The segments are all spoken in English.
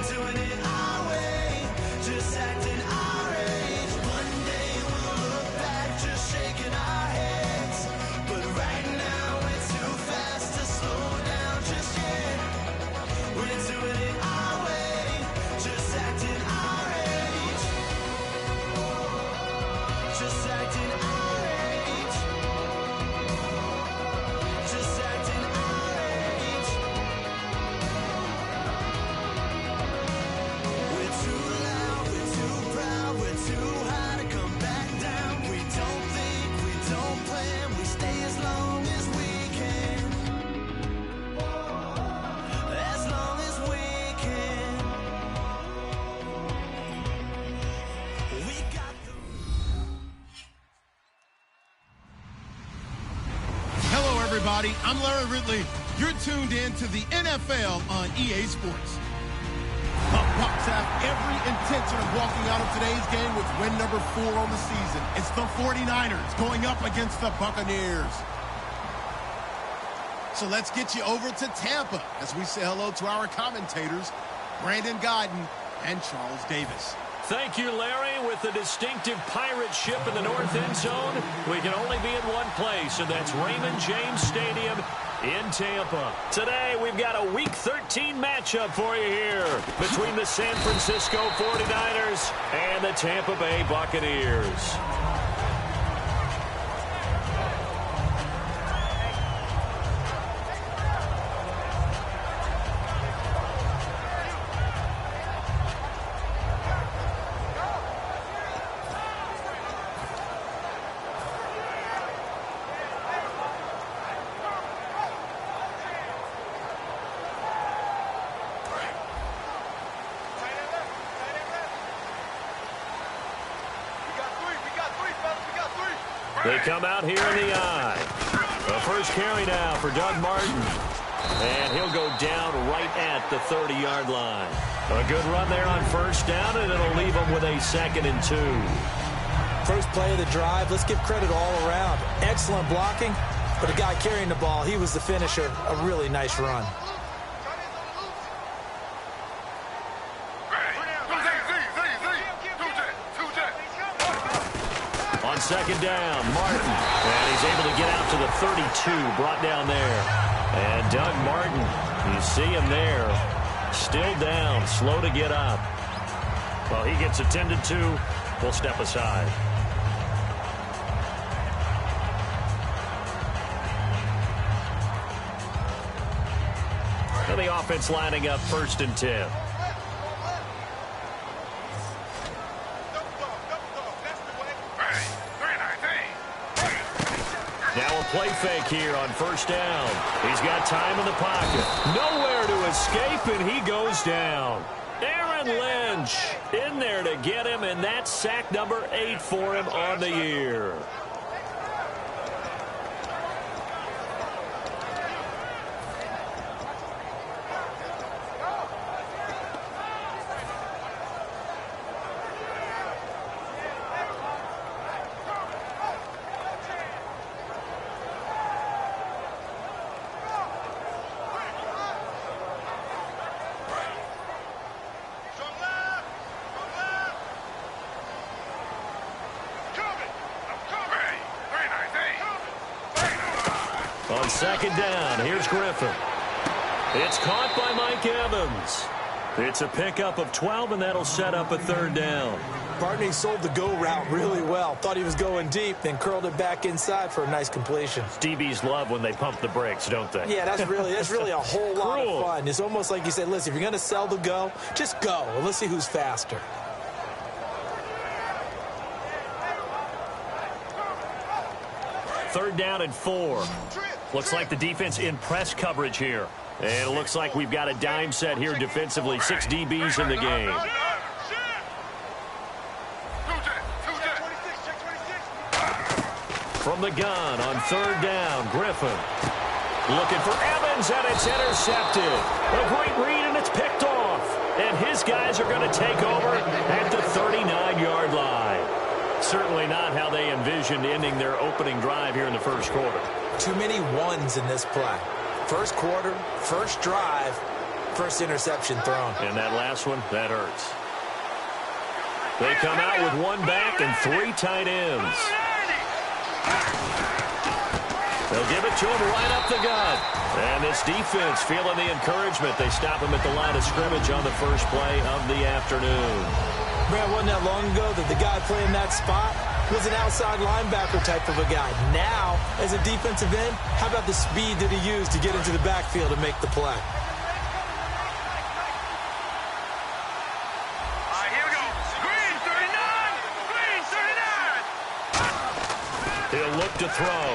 doing it our way, just acting our age. One day we'll look back, just shaking our heads. But right now we're too fast to slow down just yet. We're doing it our way, just acting our age. Just acting our age. Just acting our age. We're too loud, we're too proud, we're too high to come back down. We don't think, we don't plan, we stay as long as we can. As long as we can. We got the... Hello, everybody. I'm Larry Ridley. You're tuned in to the NFL on EA Sports. Bucks have every intention of walking out of today's game with win number 4 on the season. It's the 49ers going up against the Buccaneers. So let's get you over to Tampa as we say hello to our commentators, Brandon Godden and Charles Davis. Thank you, Larry. With the distinctive pirate ship in the north end zone, we can only be in one place, and that's Raymond James Stadium in Tampa. Today, we've got a Week 13 matchup for you here between the San Francisco 49ers and the Tampa Bay Buccaneers. They come out here in the eye. The first carry now for Doug Martin. And he'll go down right at the 30-yard line. A good run there on first down, and it'll leave him with a 2nd and 2. First play of the drive, let's give credit all around. Excellent blocking, but the guy carrying the ball, he was the finisher. A really nice run. On second down, Martin. And he's able to get out to the 32, brought down there. And Doug Martin, you see him there, still down, slow to get up. Well, he gets attended to. We'll step aside. And the offense lining up 1st and 10. Now a play fake here on first down. He's got time in the pocket. Nowhere to escape, and he goes down. Aaron Lynch in there to get him, and that's sack number 8 for him on the year. On second down, here's Griffin. It's caught by Mike Evans. It's a pickup of 12, and that'll set up a 3rd down. Barney sold the go route really well. Thought he was going deep, then curled it back inside for a nice completion. DBs love when they pump the brakes, don't they? Yeah, that's really a whole lot of fun. It's almost like you said, listen, if you're going to sell the go, just go, and let's see who's faster. Third down and 4. Looks like the defense in press coverage here. And it looks like we've got a dime set here defensively. 6 DBs in the game. From the gun on third down, Griffin. Looking for Evans, and it's intercepted. A great read, and it's picked off. And his guys are going to take over at the 39-yard line. Certainly not how they envisioned ending their opening drive here in the first quarter. Too many ones in this play. First quarter, first drive, first interception thrown. And that last one, that hurts. They come out with one back and 3 tight ends. They'll give it to him right up the gut. And this defense feeling the encouragement. They stop him at the line of scrimmage on the first play of the afternoon. Brad, wasn't that long ago that the guy playing that spot was an outside linebacker type of a guy. Now, as a defensive end, how about the speed that he used to get into the backfield and make the play? He'll look to throw.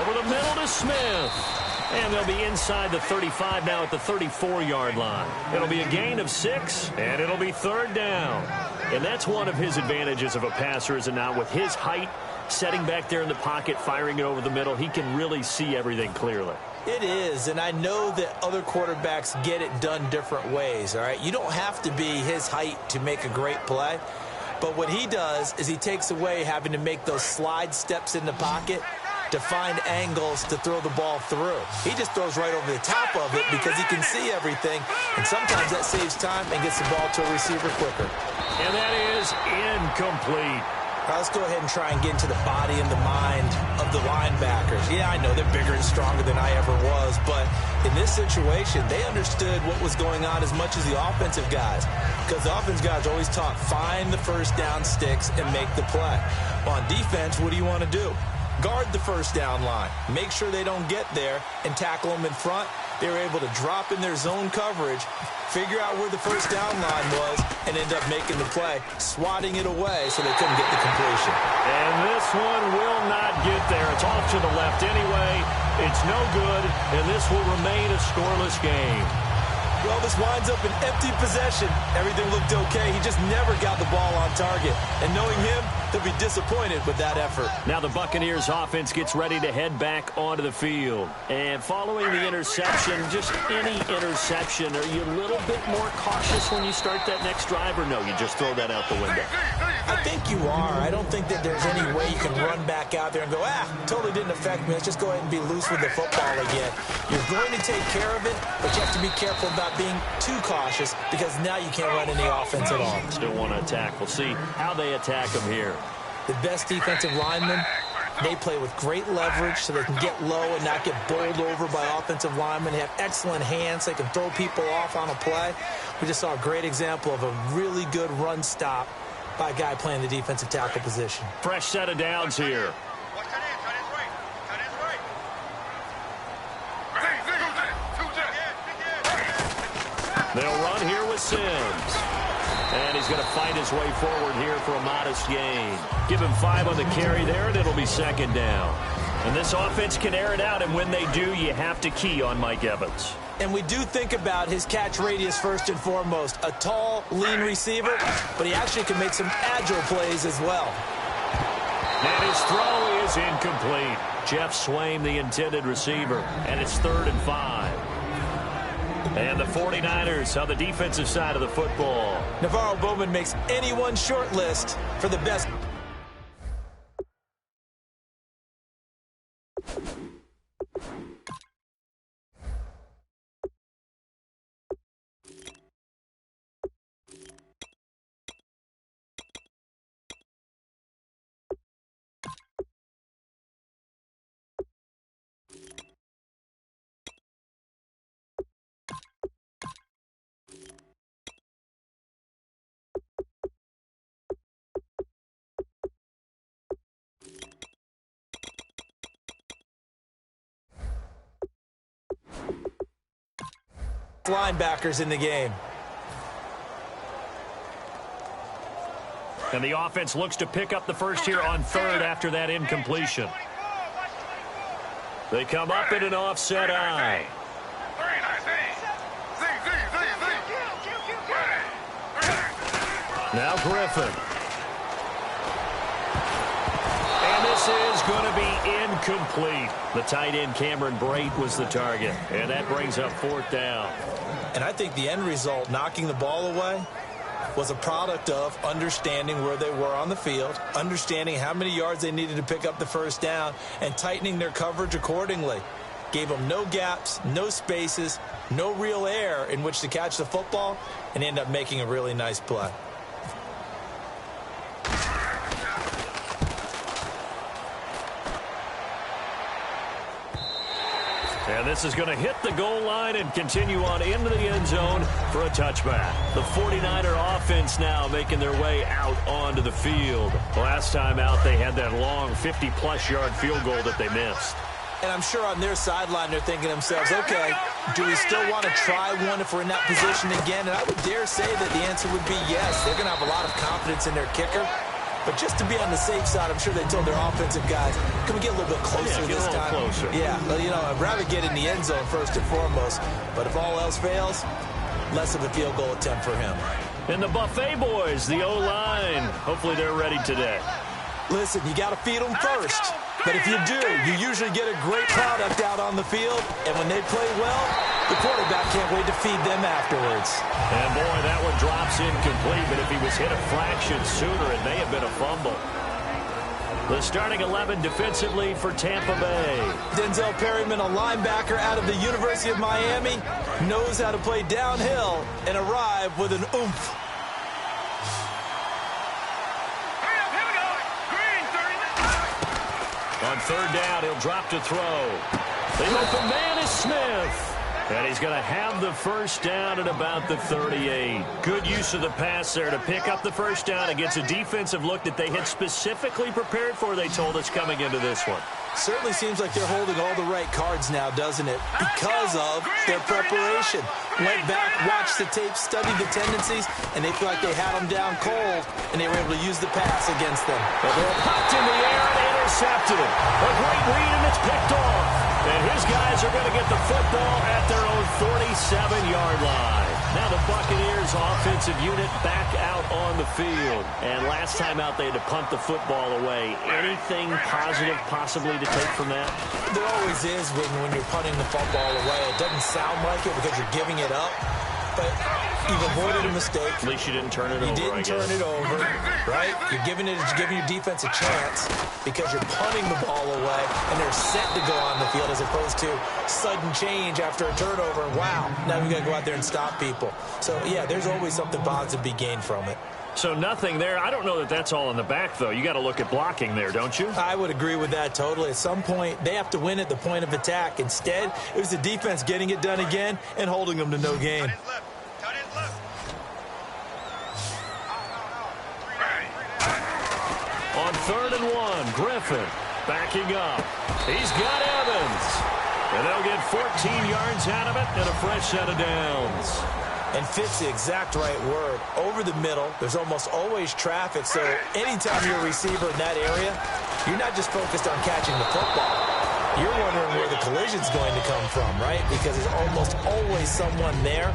Over the middle to Smith. And they'll be inside the 35 now at the 34-yard line. It'll be a gain of 6, and it'll be 3rd down. And that's one of his advantages of a passer, is it not? With his height, setting back there in the pocket, firing it over the middle, he can really see everything clearly. It is, and I know that other quarterbacks get it done different ways, all right? You don't have to be his height to make a great play. But what he does is he takes away having to make those slide steps in the pocket to find angles to throw the ball through. He just throws right over the top of it because he can see everything, and sometimes that saves time and gets the ball to a receiver quicker. And that is incomplete. Now let's go ahead and try and get into the body and the mind of the linebackers. Yeah, I know they're bigger and stronger than I ever was, but in this situation, they understood what was going on as much as the offensive guys, because the offensive guys always talk, find the first down sticks and make the play. On defense, what do you want to do? Guard the first down line. Make sure they don't get there and tackle them in front. They were able to drop in their zone coverage, figure out where the first down line was, and end up making the play, swatting it away so they couldn't get the completion. And this one will not get there. It's off to the left anyway. It's no good, and this will remain a scoreless game. Well, this winds up an empty possession. Everything looked okay. He just never got the ball on target. And knowing him, he'll be disappointed with that effort. Now the Buccaneers offense gets ready to head back onto the field. And following the interception, just any interception, are you a little bit more cautious when you start that next drive, or no, you just throw that out the window? I think you are. I don't think that there's any way you can run back out there and go, totally didn't affect me. Let's just go ahead and be loose with the football again. You're going to take care of it, but you have to be careful about being too cautious, because now you can't run any offense at all. Still want to attack. We'll see how they attack them here. The best defensive linemen, they play with great leverage so they can get low and not get bowled over by offensive linemen. They have excellent hands. They can throw people off on a play. We just saw a great example of a really good run stop by a guy playing the defensive tackle position. Fresh set of downs here. They'll run here with Sims. And he's going to fight his way forward here for a modest gain. Give him 5 on the carry there, and it'll be 2nd down. And this offense can air it out, and when they do, you have to key on Mike Evans. And we do think about his catch radius first and foremost. A tall, lean receiver, but he actually can make some agile plays as well. And his throw is incomplete. Jeff Swaim, the intended receiver, and it's 3rd and 5. And the 49ers on the defensive side of the football. Navarro Bowman makes anyone's short list for the best. Linebackers in the game. And the offense looks to pick up the first here on 3rd after that incompletion. They come up in an offset eye. Now Griffin. And this is going to be incomplete. The tight end Cameron Brate was the target. And that brings up 4th down. And I think the end result, knocking the ball away, was a product of understanding where they were on the field, understanding how many yards they needed to pick up the first down, and tightening their coverage accordingly. gave them no gaps, no spaces, no real air in which to catch the football, and end up making a really nice play. And this is going to hit the goal line and continue on into the end zone for a touchback. The 49er offense now making their way out onto the field. Last time out, they had that long 50-plus yard field goal that they missed. And I'm sure on their sideline they're thinking to themselves, okay, do we still want to try one if we're in that position again? And I would dare say that the answer would be yes. They're going to have a lot of confidence in their kicker. But just to be on the safe side, I'm sure they told their offensive guys, can we get a little bit closer this time? Closer. Yeah, well, you know, I'd rather get in the end zone first and foremost. But if all else fails, less of a field goal attempt for him. And the Buffet boys, the O-line, hopefully they're ready today. Listen, you got to feed them first. But if you do, you usually get a great product out on the field. And when they play well, the quarterback can't wait to feed them afterwards. And, boy, that one drops incomplete. But if he was hit a fraction sooner, it may have been a fumble. The starting 11 defensively for Tampa Bay. Denzel Perryman, a linebacker out of the University of Miami, knows how to play downhill and arrive with an oomph. On third down, he'll drop to throw. The open man is Smith. And he's going to have the first down at about the 38. Good use of the pass there to pick up the first down against a defensive look that they had specifically prepared for, they told us, coming into this one. Certainly seems like they're holding all the right cards now, doesn't it? Because of their preparation. Went back, watched the tape, studied the tendencies, and they feel like they had them down cold, and they were able to use the pass against them. But they're popped in the air and intercepted it. A great read, and it's picked off. And his guys are going to get the football at their own 47-yard line. Now the Buccaneers offensive unit back out on the field. And last time out, they had to punt the football away. Anything positive possibly to take from that? There always is when you're punting the football away. It doesn't sound like it because you're giving it up. But you've avoided a mistake. At least you didn't turn it over, You didn't turn it over, right? You're giving your defense a chance because you're punting the ball away, and they're set to go on the field as opposed to sudden change after a turnover. And wow, now we got to go out there and stop people. So, yeah, there's always something positive to be gained from it. So nothing there. I don't know that that's all in the back, though. You got to look at blocking there, don't you? I would agree with that totally. At some point, they have to win at the point of attack. Instead, it was the defense getting it done again and holding them to no gain. On 3rd and 1, Griffin backing up. He's got Evans. And they'll get 14 yards out of it and a fresh set of downs. And fit's the exact right word. Over the middle, there's almost always traffic, so anytime you're a receiver in that area, you're not just focused on catching the football. You're wondering where the collision's going to come from, right? Because there's almost always someone there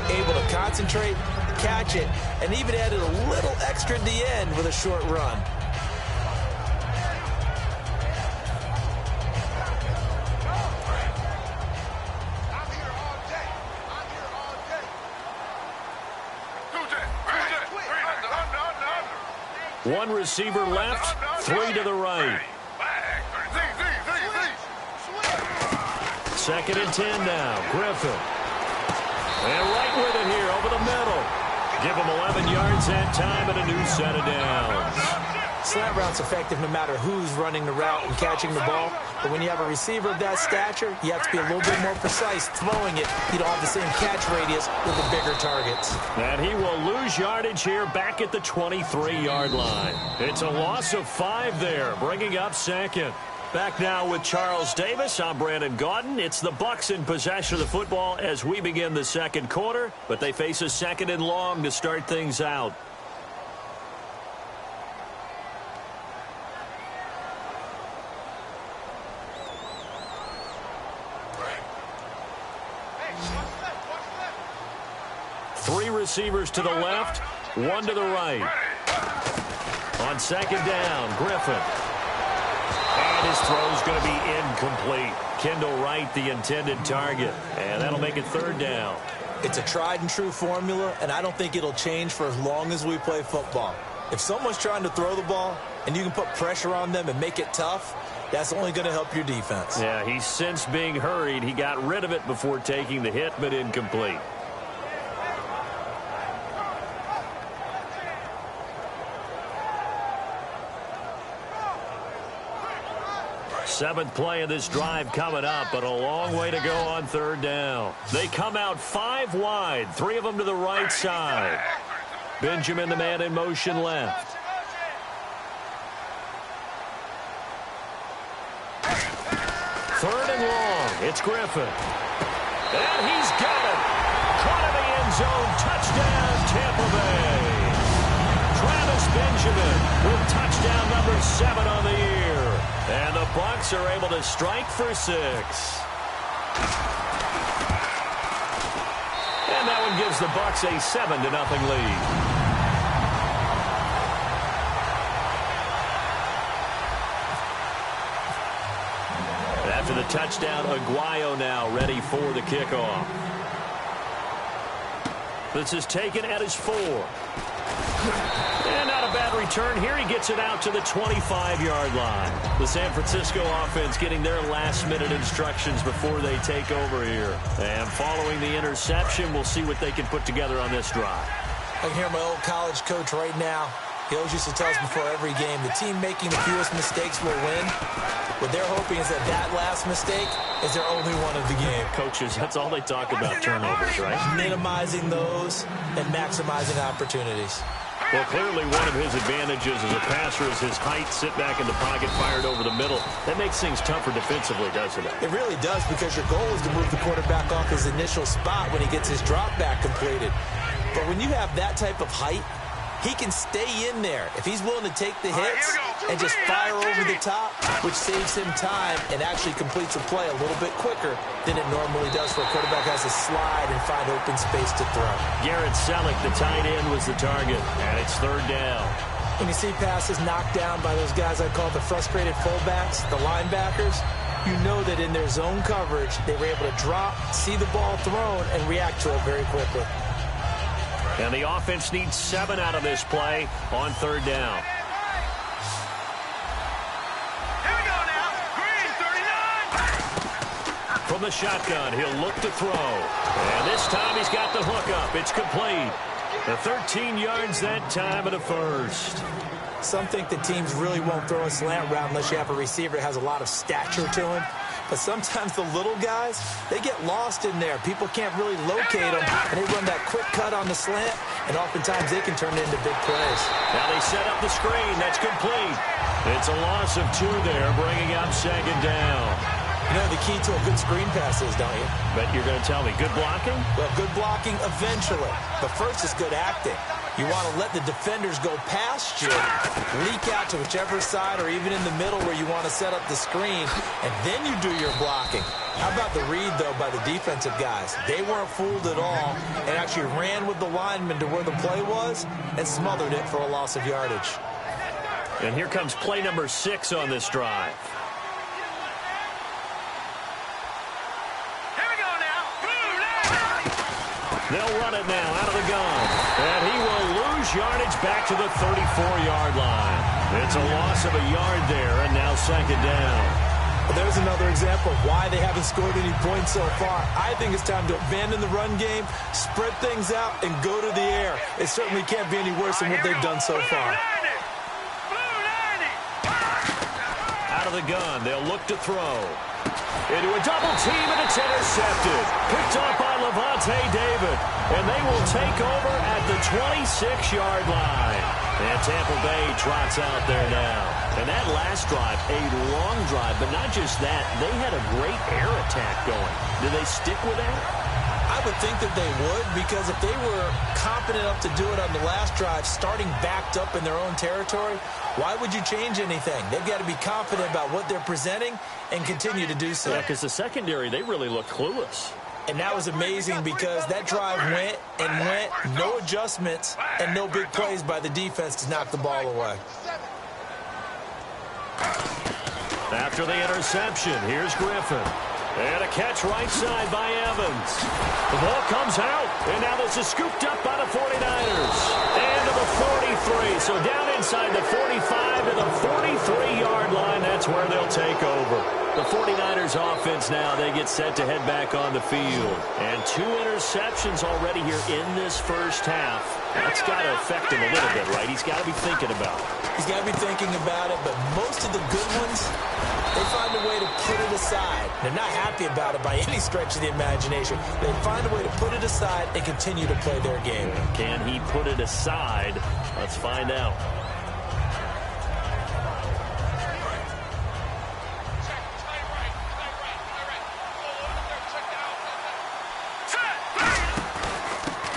able to concentrate, catch it, and even added a little extra at the end with a short run. One receiver left, 3 to the right. 2nd and 10 now. Griffin. And right with it here over the middle. Give him 11 yards that time and a new set of downs. Slant route's effective no matter who's running the route and catching the ball. But when you have a receiver of that stature, you have to be a little bit more precise throwing it. You don't have the same catch radius with the bigger targets. And he will lose yardage here back at the 23-yard line. It's a loss of 5 there, bringing up 2nd. Back now with Charles Davis. I'm Brandon Gaudin. It's the Bucs in possession of the football as we begin the 2nd quarter, but they face a 2nd and long to start things out. Three receivers to the left, 1 to the right. On 2nd down, Griffin. And his throw's going to be incomplete. Kendall Wright, the intended target. And that'll make it 3rd down. It's a tried-and-true formula, and I don't think it'll change for as long as we play football. If someone's trying to throw the ball and you can put pressure on them and make it tough, That's only going to help your defense. Yeah, he sensed being hurried. He got rid of it before taking the hit, but incomplete. Seventh play of this drive coming up, but a long way to go on third down. They come out 5 wide, 3 of them to the right side. Benjamin, the man in motion left. Third and long. It's Griffin. And he's got it. Caught in the end zone. Touchdown, Tampa Bay. Travis Benjamin with touchdown number 7 on the year. And the Bucs are able to strike for 6. And that one gives the Bucs a 7-0 lead. After the touchdown, Aguayo now ready for the kickoff. This is taken at his 4. And not a bad return here. He gets it out to the 25-yard line. The San Francisco offense getting their last-minute instructions before they take over here. And following the interception, we'll see what they can put together on this drive. I can hear my old college coach right now. He always used to tell us before every game, the team making the fewest mistakes will win. What they're hoping is that that last mistake is their only one of the game. Coaches, that's all they talk about, turnovers, right? Minimizing those and maximizing opportunities. Well, clearly one of his advantages as a passer is his height, sit back in the pocket, fired over the middle. That makes things tougher defensively, doesn't it? It really does, because your goal is to move the quarterback off his initial spot when he gets his drop back completed. But when you have that type of height, he can stay in there if he's willing to take the hits and just fire over the top, which saves him time and actually completes a play a little bit quicker than it normally does, where a quarterback has to slide and find open space to throw. Garrett Selleck, the tight end, was the target, and it's third down. When you see passes knocked down by those guys I call the frustrated fullbacks, the linebackers, you know that in their zone coverage, they were able to drop, see the ball thrown, and react to it very quickly. And the offense needs 7 out of this play on third down. Here we go now. Green, 39. From the shotgun, he'll look to throw. And this time he's got the hook up. It's complete. The 13 yards that time and a first. Some think that teams really won't throw a slant route unless you have a receiver that has a lot of stature to him. But sometimes the little guys, they get lost in there. People can't really locate them, and they run that quick cut on the slant, and oftentimes they can turn it into big plays. Now they set up the screen. That's complete. It's a loss of 2 there, bringing up second down. You know the key to a good screen pass is, don't you? But you're going to tell me, good blocking? Well, good blocking eventually. But first is good acting. You want to let the defenders go past you, leak out to whichever side or even in the middle where you want to set up the screen, and then you do your blocking. How about the read, though, by the defensive guys? They weren't fooled at all and actually ran with the lineman to where the play was and smothered it for a loss of yardage. And here comes play number 6 on this drive. They'll run it now out of the gun. And he will lose yardage back to the 34-yard line. It's a loss of a yard there, and now second down. Well, there's another example of why they haven't scored any points so far. I think it's time to abandon the run game, spread things out, and go to the air. It certainly can't be any worse than what they've done so far. Out of the gun, they'll look to throw. Into a double team, and it's intercepted. Picked up by Levante David. And they will take over at the 26-yard line. And Tampa Bay trots out there now. And that last drive, a long drive, but not just that. They had a great air attack going. Do they stick with that? I would think that they would, because if they were confident enough to do it on the last drive, starting backed up in their own territory, why would you change anything? They've got to be confident about what they're presenting and continue to do so. Yeah, because the secondary, they really look clueless. And that was amazing, because that drive went and went, no adjustments, and no big plays by the defense to knock the ball away. After the interception, here's Griffin. And a catch right side by Evans. The ball comes out, and now this is scooped up by the 49ers. And to the 43, so down inside the 45 to the 43-yard line. That's That's where they'll take over. The 49ers offense now, they get set to head back on the field. And 2 interceptions already here in this first half. That's got to affect him a little bit, right? He's got to be thinking about it. He's got to be thinking about it, but most of the good ones, they find a way to put it aside. They're not happy about it by any stretch of the imagination. They find a way to put it aside and continue to play their game. Can he put it aside? Let's find out.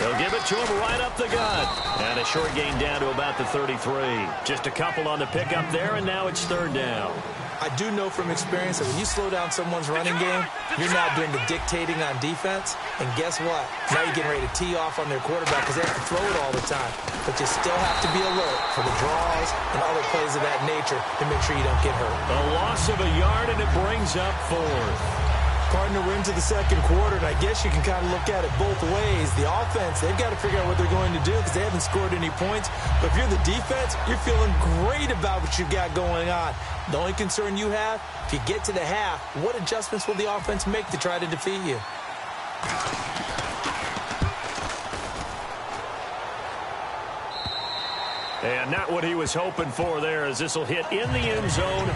They'll give it to him right up the gut. And a short gain down to about the 33. Just a couple on the pickup there, and now it's 3rd down. I do know from experience that when you slow down someone's running game, you're now doing the dictating on defense. And guess what? Now you're getting ready to tee off on their quarterback because they have to throw it all the time. But you still have to be alert for the draws and other plays of that nature to make sure you don't get hurt. A loss of a yard, and it brings up 4th. Cardinal, we're into the second quarter, and I guess you can kind of look at it both ways. The offense, they've got to figure out what they're going to do because they haven't scored any points. But if you're the defense, you're feeling great about what you've got going on. The only concern you have, if you get to the half, what adjustments will the offense make to try to defeat you? And not what he was hoping for there, as this will hit in the end zone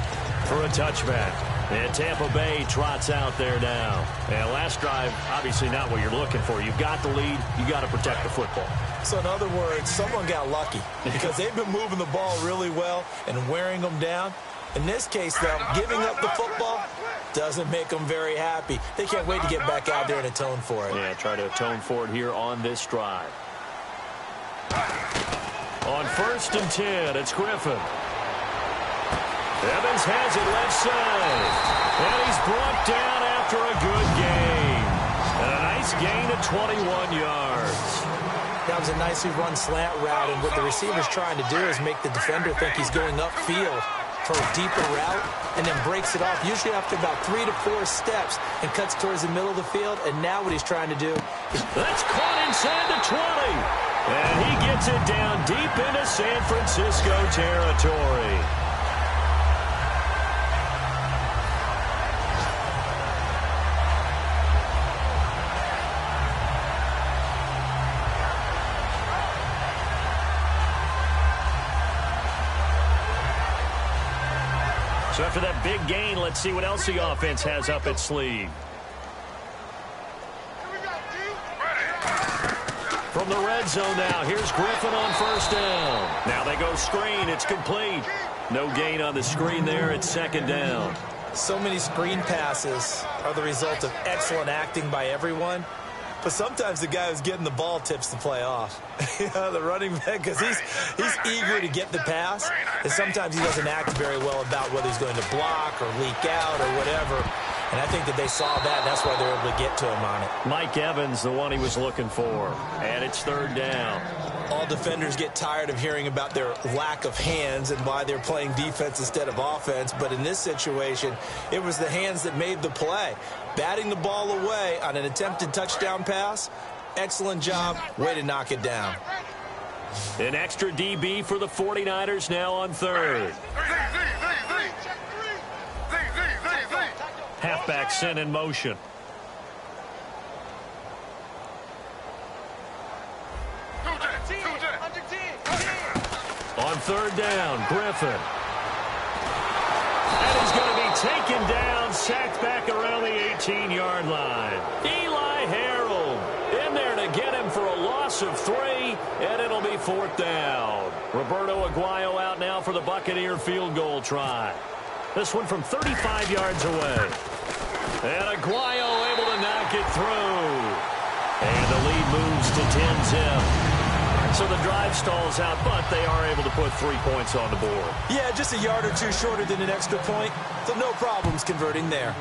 for a touchback. And Tampa Bay trots out there now. And last drive, obviously not what you're looking for. You've got the lead. You got to protect the football. So in other words, someone got lucky because they've been moving the ball really well and wearing them down. In this case, though, giving up the football doesn't make them very happy. They can't wait to get back out there and atone for it. Yeah, try to atone for it here on this drive. On 1st and 10, it's Griffin. Evans has it left side. And he's brought down after a good gain. And a nice gain of 21 yards. That was a nicely run slant route, and what the receiver's trying to do is make the defender think he's going upfield for a deeper route, and then breaks it off, usually after about 3 to 4 steps, and cuts towards the middle of the field. And now what he's trying to do is... That's caught inside the 20. And he gets it down deep into San Francisco territory. So after that big gain, let's see what else the offense has up its sleeve. From the red zone now, here's Griffin on 1st down. Now they go screen. It's complete. No gain on the screen there. It's 2nd down. So many screen passes are the result of excellent acting by everyone. But sometimes the guy who's getting the ball tips the play off. The running back, because he's eager to get the pass, and sometimes he doesn't act very well about whether he's going to block or leak out or whatever. And I think that they saw that, and that's why they were able to get to him on it. Mike Evans, the one he was looking for. And it's 3rd down. All defenders get tired of hearing about their lack of hands and why they're playing defense instead of offense. But in this situation, it was the hands that made the play. Batting the ball away on an attempted touchdown pass, excellent job. Way to knock it down. An extra DB for the 49ers now on 3rd. Halfback sent in motion. On 3rd down, Griffin. And he's going to be taken down, sacked back around the 18-yard line. Eli Harold in there to get him for a loss of 3, and it'll be 4th down. Roberto Aguayo out now for the Buccaneer field goal try. This one from 35 yards away. And Aguayo able to knock it through. And the lead moves to 10-zip. So the drive stalls out, but they are able to put 3 points on the board. Yeah, just a yard or two shorter than an extra point, so no problems converting there.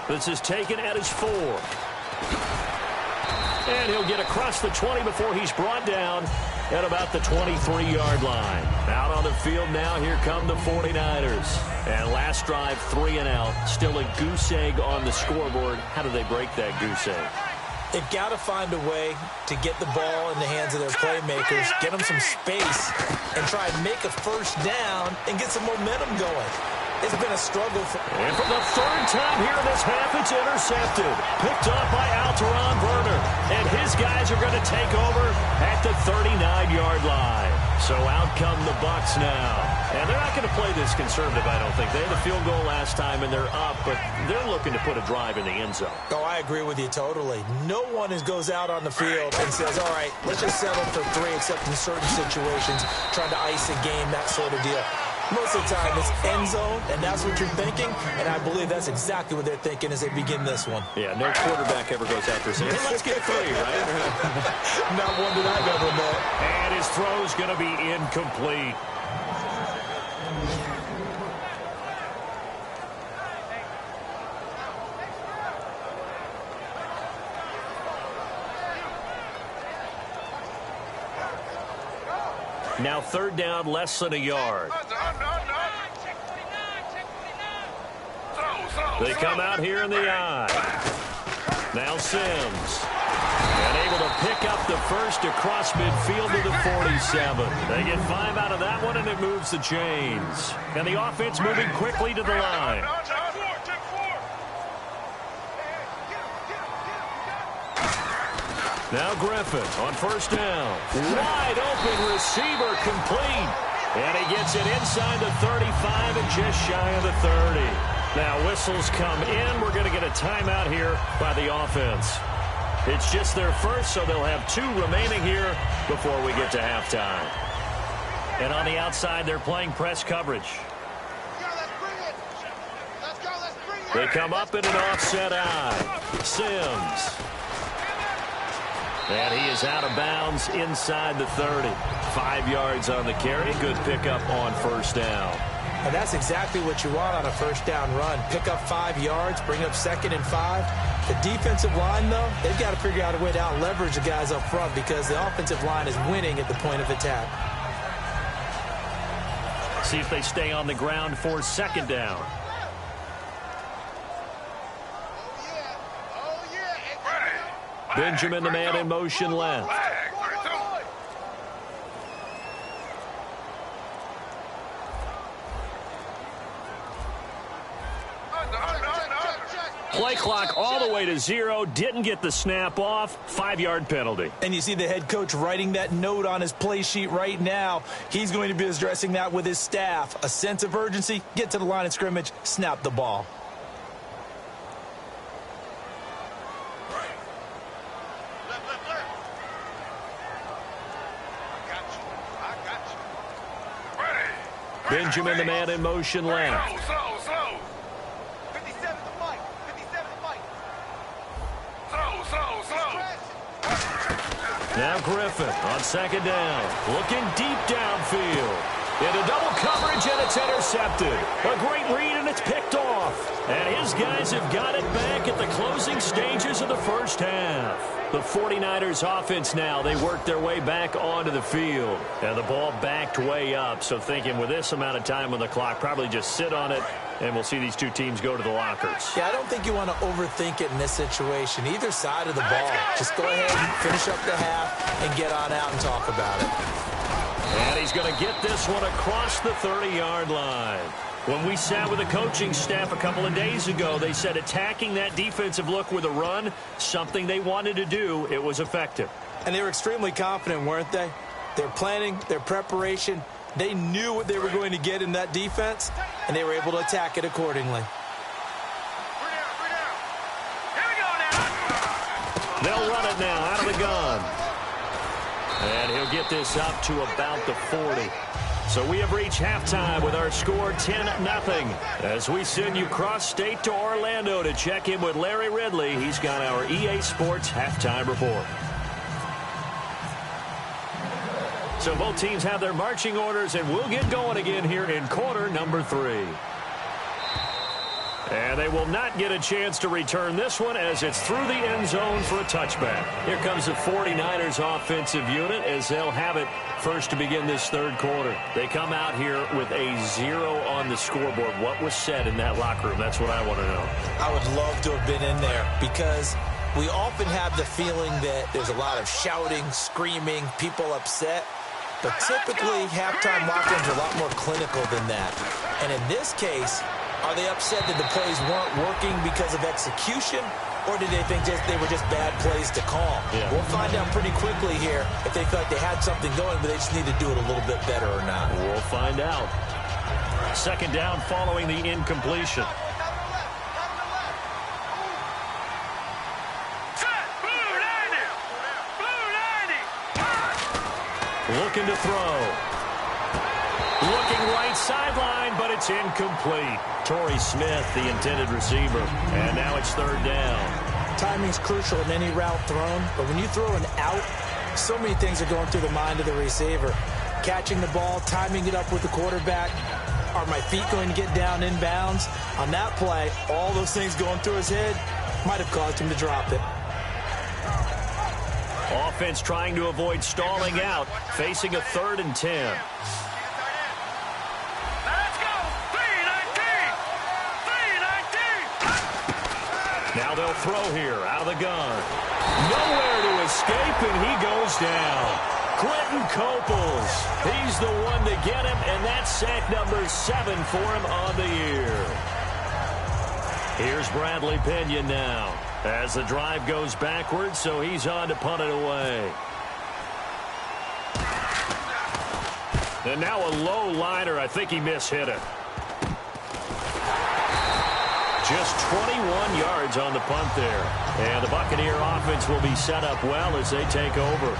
This is taken at his 4. And he'll get across the 20 before he's brought down at about the 23-yard line. Out on the field now, here come the 49ers. And last drive, 3 and out. Still a goose egg on the scoreboard. How do they break that goose egg? They've got to find a way to get the ball in the hands of their playmakers, get them some space, and try and make a first down and get some momentum going. It's been a struggle. And for the third time here in this half, it's intercepted. Picked up by Alteron Werner. And his guys are going to take over at the 39-yard line. So out come the Bucs now. And they're not going to play this conservative, I don't think. They had a field goal last time, and they're up, but they're looking to put a drive in the end zone. Oh, I agree with you totally. No one goes out on the field and says, all right, let's just settle for 3, except in certain situations, trying to ice a game, that sort of deal. Most of the time, it's end zone, and that's what you're thinking, and I believe that's exactly what they're thinking as they begin this one. Yeah, no quarterback ever goes out there saying, hey, let's get 3, right? Not one that I've ever met. And his throw's going to be incomplete. Now third down, less than a yard. They come out here in the I. Now Sims. And able to pick up the first across midfield to the 47. They get 5 out of that one, and it moves the chains. And the offense moving quickly to the line. Now Griffin on first down. Wide open receiver complete. And he gets it inside the 35 and just shy of the 30. Now whistles come in. We're going to get a timeout here by the offense. It's just their first, so they'll have 2 remaining here before we get to halftime. And on the outside, they're playing press coverage. They come up in an offset I. Sims. And he is out of bounds inside the 30. 5 yards on the carry. Good pickup on first down. And that's exactly what you want on a first down run. Pick up 5 yards, bring up 2nd and 5. The defensive line, though, they've got to figure out a way to out-leverage the guys up front because the offensive line is winning at the point of attack. See if they stay on the ground for second down. Benjamin, the man in motion left. Play clock all the way to 0. Didn't get the snap off. 5-yard penalty. And you see the head coach writing that note on his play sheet right now. He's going to be addressing that with his staff. A sense of urgency. Get to the line of scrimmage. Snap the ball. Benjamin, the man in motion left. Slow. 57 to Mike. Slow. Now Griffin on second down. Looking deep downfield. Into double coverage, and it's intercepted. A great read, and it's picked off. And his guys have got it back at the closing stages of the first half. The 49ers offense now, they work their way back onto the field. And the ball backed way up. So thinking with this amount of time on the clock, probably just sit on it, and we'll see these 2 teams go to the lockers. Yeah, I don't think you want to overthink it in this situation. Either side of the ball. Just go ahead and finish up the half and get on out and talk about it. And he's going to get this one across the 30-yard line. When we sat with the coaching staff a couple of days ago, they said attacking that defensive look with a run, something they wanted to do. It was effective. And they were extremely confident, weren't they? Their planning, their preparation, they knew what they were going to get in that defense, and they were able to attack it accordingly. They'll run it now out of the gun. And he'll get this up to about the 40. So we have reached halftime with our score 10-0. As we send you cross-state to Orlando to check in with Larry Ridley. He's got our EA Sports halftime report. So both teams have their marching orders, and we'll get going again here in quarter number 3. And they will not get a chance to return this one as it's through the end zone for a touchback. Here comes the 49ers offensive unit as they'll have it first to begin this third quarter. They come out here with a 0 on the scoreboard. What was said in that locker room? That's what I want to know. I would love to have been in there because we often have the feeling that there's a lot of shouting, screaming, people upset. But typically, halftime locker rooms are a lot more clinical than that. And in this case, are they upset that the plays weren't working because of execution, or did they think they were just bad plays to call? Yeah. We'll find out pretty quickly here if they felt like they had something going, but they just need to do it a little bit better or not. We'll find out. Second down following the incompletion. Looking to throw. Looking right sideline, but it's incomplete. Torrey Smith, the intended receiver. And now it's third down. Timing's crucial in any route thrown, but when you throw an out, so many things are going through the mind of the receiver. Catching the ball, timing it up with the quarterback. Are my feet going to get down in bounds? On that play, all those things going through his head might have caused him to drop it. Offense trying to avoid stalling out, facing a 3rd and 10. Let's go! 3-19! 3-19! Now they'll throw here, out of the gun. Nowhere to escape, and he goes down. Clinton Coples, he's the one to get him, and that's sack number 7 for him on the year. Here's Bradley Pinion now, as the drive goes backwards, so he's on to punt it away. And now a low liner. I think he mishit it. Just 21 yards on the punt there. And the Buccaneer offense will be set up well as they take over.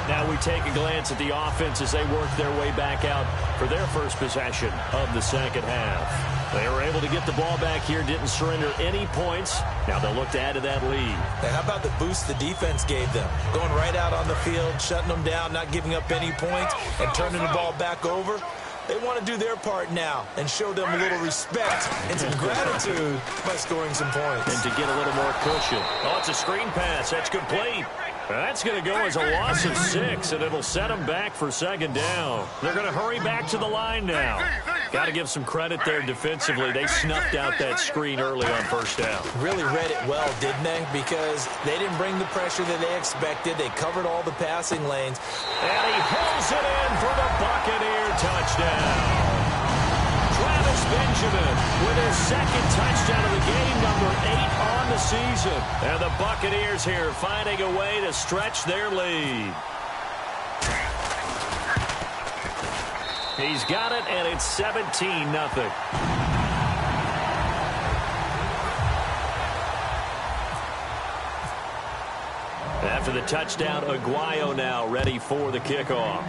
Now we take a glance at the offense as they work their way back out for their first possession of the second half. They were able to get the ball back here, didn't surrender any points. Now they'll look to add to that lead. And how about the boost the defense gave them? Going right out on the field, shutting them down, not giving up any points, and turning the ball back over. They want to do their part now and show them a little respect and some gratitude by scoring some points. And to get a little more cushion. Oh, it's a screen pass. That's complete. That's going to go as a loss of 6, and it'll set them back for second down. They're going to hurry back to the line now. Got to give some credit there defensively. They snuffed out that screen early on first down. Really read it well, didn't they? Because they didn't bring the pressure that they expected. They covered all the passing lanes. And he hauls it in for the Buccaneer touchdown. Travis Benjamin with his second touchdown of the game, number 8 on the season. And the Buccaneers here finding a way to stretch their lead. He's got it, and it's 17-0. After the touchdown, Aguayo now ready for the kickoff.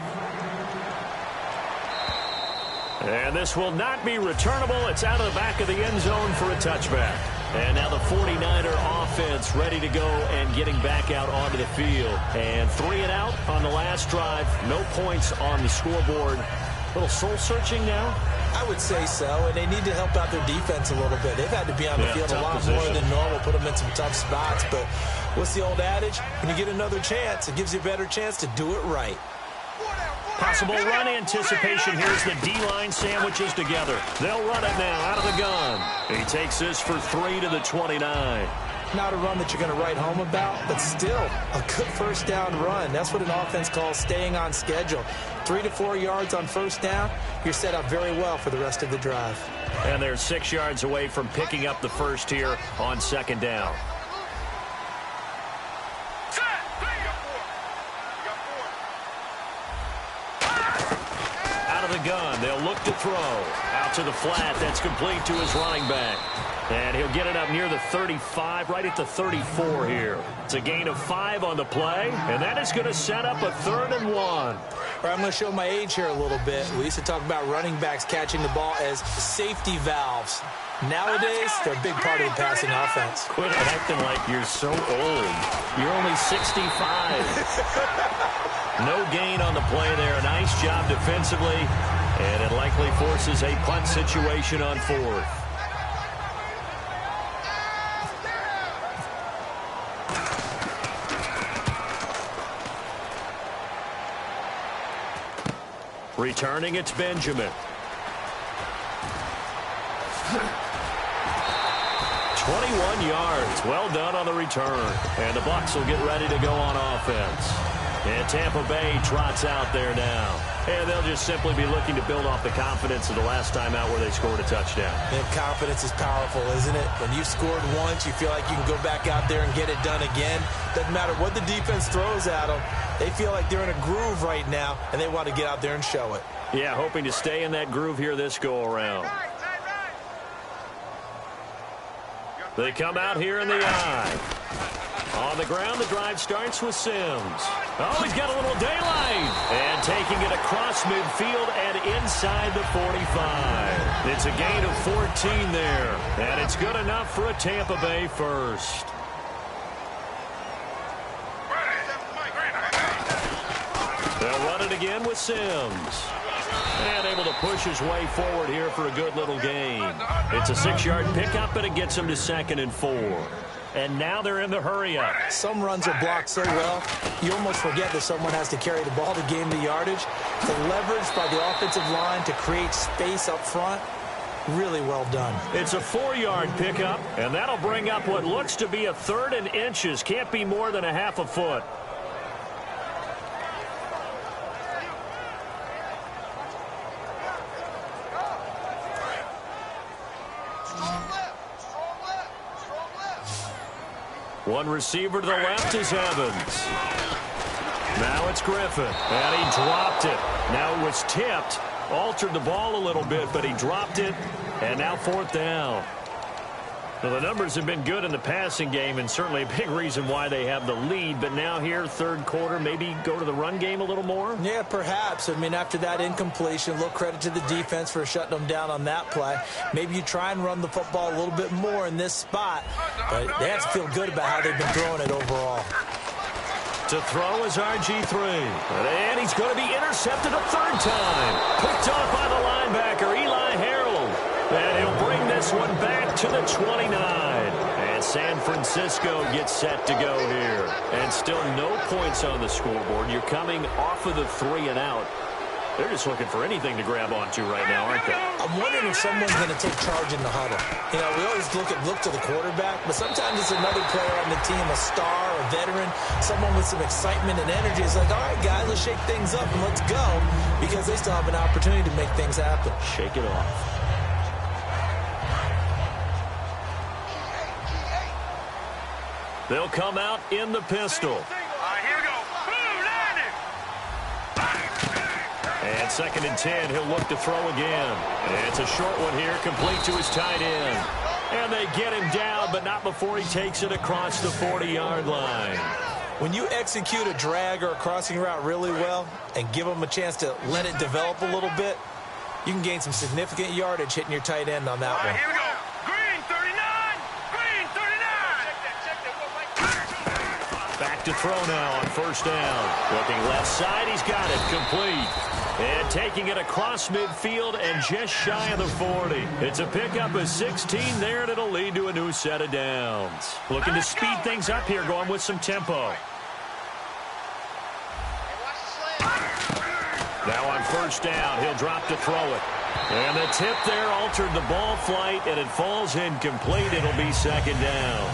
And this will not be returnable. It's out of the back of the end zone for a touchback. And now the 49er offense ready to go and getting back out onto the field. And 3 and out on the last drive. No points on the scoreboard. A little soul-searching now? I would say so, and they need to help out their defense a little bit. They've had to be on the field a lot position. more than normal, put them in some tough spots. But what's the old adage? When you get another chance, it gives you a better chance to do it right. Possible run anticipation. Here's the D-line sandwiches together. They'll run it now out of the gun. He takes this for 3 to the 29. Not a run that you're going to write home about, but still a good first down run. That's what an offense calls staying on schedule. 3 to 4 yards on first down, you're set up very well for the rest of the drive. And they're 6 yards away from picking up the first here on second down. Out of the gun, they'll look to throw. Out to the flat, that's complete to his running back. And he'll get it up near the 35, right at the 34 here. It's a gain of 5 on the play, and that is going to set up a 3rd and 1. All right, I'm going to show my age here a little bit. We used to talk about running backs catching the ball as safety valves. Nowadays, they're a big part of the passing offense. Quit acting like you're so old. You're only 65. No gain on the play there. Nice job defensively, and it likely forces a punt situation on 4th. Returning, it's Benjamin. 20 21 yards. Well done on the return. And the Bucs will get ready to go on offense. And Tampa Bay trots out there now. And they'll just simply be looking to build off the confidence of the last time out where they scored a touchdown. And confidence is powerful, isn't it? When you've scored once, you feel like you can go back out there and get it done again. Doesn't matter what the defense throws at them. They feel like they're in a groove right now, and they want to get out there and show it. Yeah, hoping to stay in that groove here this go-around. They come out here in the eye. On the ground, the drive starts with Sims. Oh, he's got a little daylight. And taking it across midfield and inside the 45. It's a gain of 14 there. And it's good enough for a Tampa Bay first. They'll run it again with Sims. And able to push his way forward here for a good little gain. It's a 6-yard pickup, and it gets him to 2nd and 4. And now they're in the hurry-up. Some runs are blocked so well, you almost forget that someone has to carry the ball to gain the yardage. The leverage by the offensive line to create space up front, really well done. It's a 4-yard pickup, and that'll bring up what looks to be a 3rd and inches. Can't be more than a half a foot. One receiver to the left is Evans. Now it's Griffin, and he dropped it. Now it was tipped, altered the ball a little bit, but he dropped it, and now 4th down. Well, the numbers have been good in the passing game, and certainly a big reason why they have the lead. But now here, 3rd quarter, maybe go to the run game a little more? Yeah, perhaps. I mean, after that incompletion, a little credit to the defense for shutting them down on that play. Maybe you try and run the football a little bit more in this spot. But they have to feel good about how they've been throwing it overall. To throw is RG3. And he's going to be intercepted a 3rd time. Picked off by the linebacker, Eli Harold. And he'll bring this one back to the 29. And San Francisco gets set to go here. And still no points on the scoreboard. You're coming off of the 3 and out. They're just looking for anything to grab onto right now, aren't they? I'm wondering if someone's going to take charge in the huddle. You know, we always look to the quarterback, but sometimes it's another player on the team, a star, a veteran, someone with some excitement and energy. It's like, all right, guys, let's shake things up and let's go, because they still have an opportunity to make things happen. Shake it off. They'll come out in the pistol. All right, here we go. Boom, landing. And 2nd and 10, he'll look to throw again. And it's a short one here, complete to his tight end. And they get him down, but not before he takes it across the 40-yard line. When you execute a drag or a crossing route really well and give them a chance to let it develop a little bit, you can gain some significant yardage hitting your tight end on that All right, one. here we go. Green 39. Green 39. Back to throw now on 1st down. Looking left side, he's got it, complete. And taking it across midfield and just shy of the 40. It's a pickup of 16 there, and it'll lead to a new set of downs. Looking to speed things up here, going with some tempo. Now on 1st down, he'll drop to throw it. And the tip there altered the ball flight, and it falls incomplete. It'll be 2nd down.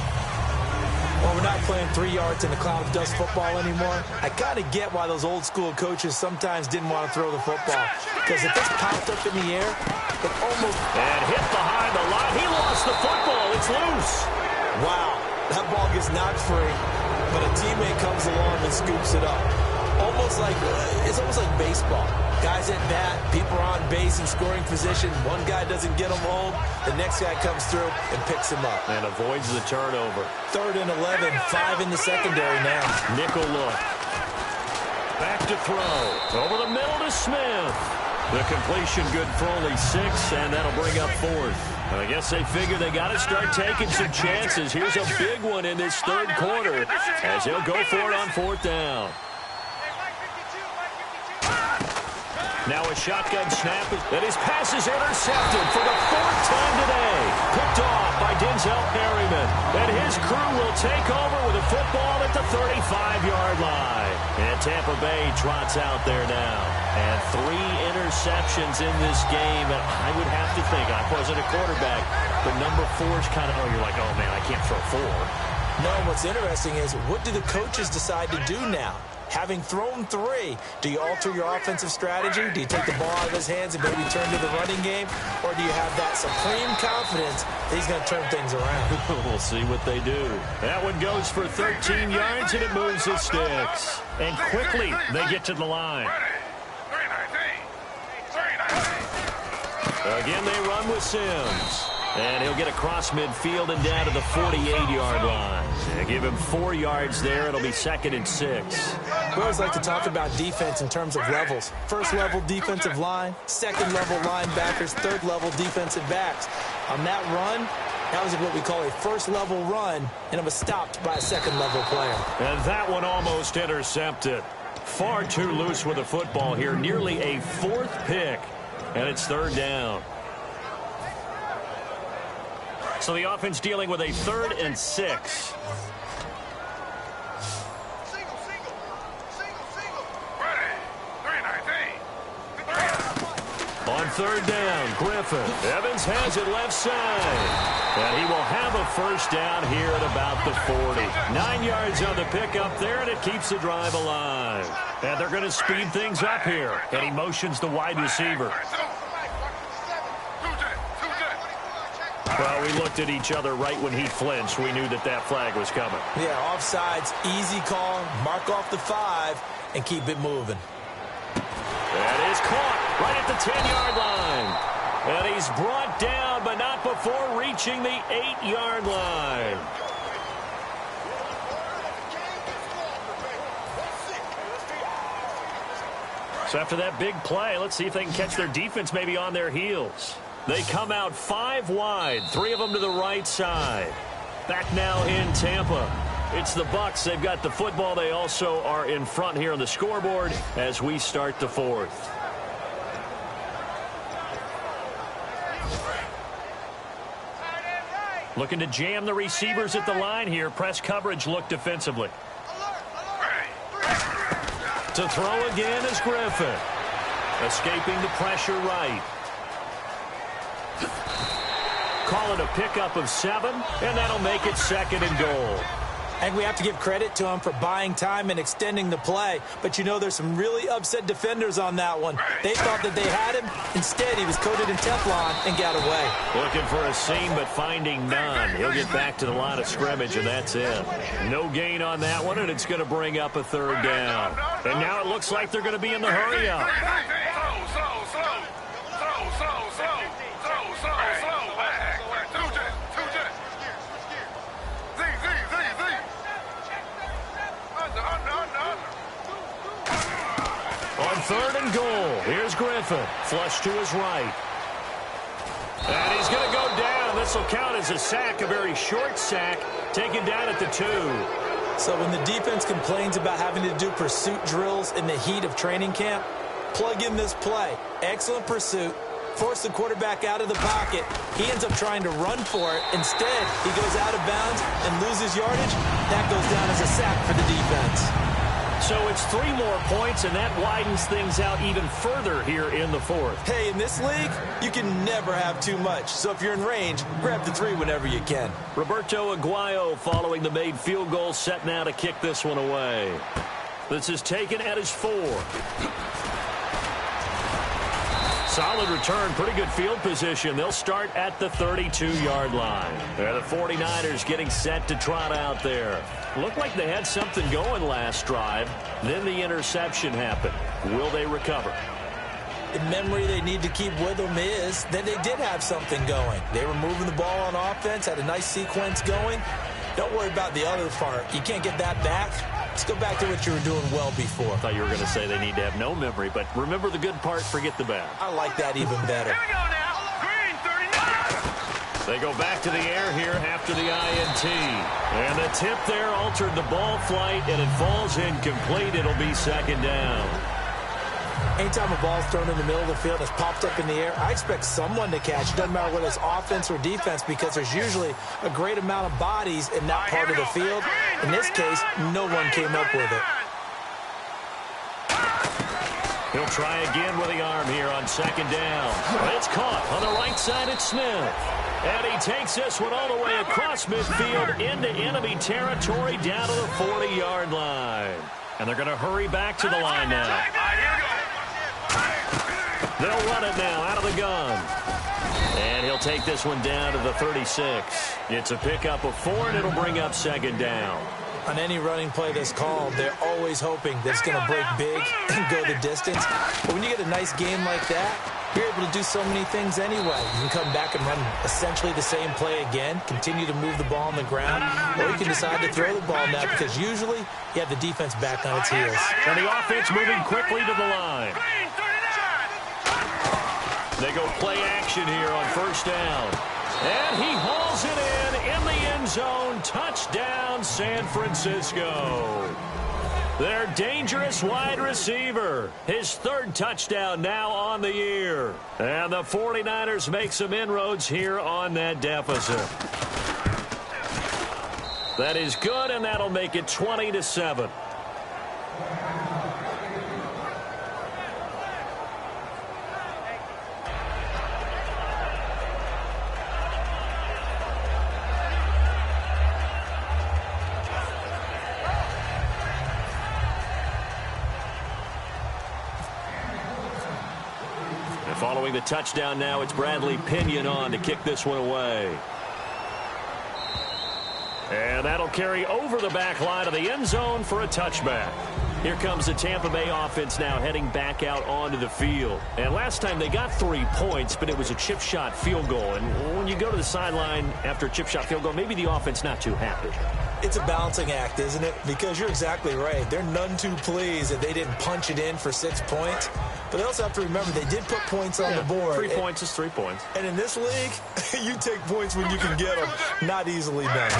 Well, we're not playing 3 yards in a cloud of dust football anymore. I kind of get why those old school coaches sometimes didn't want to throw the football. Because if it's popped up in the air, it almost... And hit behind the line. He lost the football. It's loose. Wow, that ball gets knocked free, but a teammate comes along and scoops it up. It's almost like baseball. Guys at bat, people are on base in scoring position. One guy doesn't get them home. The next guy comes through and picks him up. And avoids the turnover. 3rd and 11, 5 in the secondary now. Nickel look. Back to throw. Over the middle to Smith. The completion good for only 6, and that'll bring up 4th. I guess they figure they got to start taking some chances. Here's a big one in this 3rd quarter as he'll go for it on 4th down. Now a shotgun snap, and his pass is intercepted for the 4th time today. Picked off by Denzel Perryman. And his crew will take over with a football at the 35-yard line. And Tampa Bay trots out there now. And 3 interceptions in this game. And I would have to think, I wasn't a quarterback, but number 4 is kind of, you're like, oh, man, I can't throw 4. No, what's interesting is, what do the coaches decide to do now? Having thrown 3, do you alter your offensive strategy? Do you take the ball out of his hands and maybe turn to the running game? Or do you have that supreme confidence that he's going to turn things around? We'll see what they do. That one goes for 13 yards, and it moves the sticks. And quickly, they get to the line. Again, they run with Sims. And he'll get across midfield and down to the 48-yard line. And give him 4 yards there. It'll be 2nd and 6. We always like to talk about defense in terms of levels. First-level defensive line, second-level linebackers, third-level defensive backs. On that run, that was what we call a first-level run, and it was stopped by a second-level player. And that one almost intercepted. Far too loose with the football here. Nearly a 4th pick, and it's 3rd down. So the offense dealing with a 3rd and 6. On 3rd down, Griffin. Evans has it left side. And he will have a first down here at about the 40. 9 yards on the pickup there, and it keeps the drive alive. And they're going to speed things up here. And he motions the wide receiver. Well, we looked at each other right when he flinched. We knew that flag was coming. Yeah, offsides, easy call, mark off the 5, and keep it moving. That is caught right at the 10-yard line. And he's brought down, but not before reaching the 8-yard line. So after that big play, let's see if they can catch their defense maybe on their heels. They come out 5 wide, 3 of them to the right side. Back now in Tampa. It's the Bucs. They've got the football. They also are in front here on the scoreboard as we start the 4th. Looking to jam the receivers at the line here. Press coverage look defensively. To throw again is Griffin. Escaping the pressure right. Call it a pickup of 7, and that'll make it 2nd and goal. And we have to give credit to him for buying time and extending the play. But, you know, there's some really upset defenders on that one. They thought that they had him. Instead, he was coated in Teflon and got away. Looking for a seam, but finding none. He'll get back to the line of scrimmage, and that's it. No gain on that one, and it's going to bring up a 3rd down. And now it looks like they're going to be in the hurry-up. On 3rd and goal, here's Griffin. Flush to his right. And he's going to go down. This will count as a sack, a very short sack, taken down at the 2. So when the defense complains about having to do pursuit drills in the heat of training camp, plug in this play. Excellent pursuit. Force the quarterback out of the pocket. He ends up trying to run for it. Instead, he goes out of bounds and loses yardage. That goes down as a sack for the defense. So it's 3 more points, and that widens things out even further here in the 4th. Hey, in this league, you can never have too much. So if you're in range, grab the 3 whenever you can. Roberto Aguayo following the made field goal, set now to kick this one away. This is taken at his 4. Solid return, pretty good field position. They'll start at the 32-yard line. The 49ers getting set to trot out there. Looked like they had something going last drive. Then the interception happened. Will they recover? The memory they need to keep with them is that they did have something going. They were moving the ball on offense, had a nice sequence going. Don't worry about the other part. You can't get that back. Let's go back to what you were doing well before. I thought you were going to say they need to have no memory, but remember the good part, forget the bad. I like that even better. Here we go now. Green 39. They go back to the air here after the INT. And the tip there altered the ball flight, and it falls incomplete. It'll be 2nd down. Anytime a ball's thrown in the middle of the field, it's popped up in the air, I expect someone to catch. It doesn't matter whether it's offense or defense, because there's usually a great amount of bodies in that part of the field. In this case, no one came up with it. He'll try again with the arm here on second down. It's caught on the right side at Smith. And he takes this one all the way across midfield into enemy territory down to the 40-yard line. And they're going to hurry back to the line now. They'll run it now out of the gun. And he'll take this one down to the 36. It's a pickup of 4, and it'll bring up second down. On any running play that's called, they're always hoping that it's going to break big and go the distance. But when you get a nice game like that, you're able to do so many things anyway. You can come back and run essentially the same play again, continue to move the ball on the ground, or you can decide to throw the ball now because usually you have the defense back on its heels. And the offense moving quickly to the line. They go play action here on first down. And he hauls it in the end zone. Touchdown, San Francisco. Their dangerous wide receiver. His 3rd touchdown now on the year. And the 49ers make some inroads here on that deficit. That is good, and that'll make it 20-7. Following the touchdown now, it's Bradley Pinion on to kick this one away. And that'll carry over the back line of the end zone for a touchback. Here comes the Tampa Bay offense now heading back out onto the field. And last time they got 3 points, but it was a chip shot field goal. And when you go to the sideline after a chip shot field goal, maybe the offense not too happy. It's a balancing act, isn't it? Because you're exactly right. They're none too pleased that they didn't punch it in for 6 points. But they also have to remember they did put points on the board. 3 points is 3 points. And in this league, you take points when you can get them. Not easily done.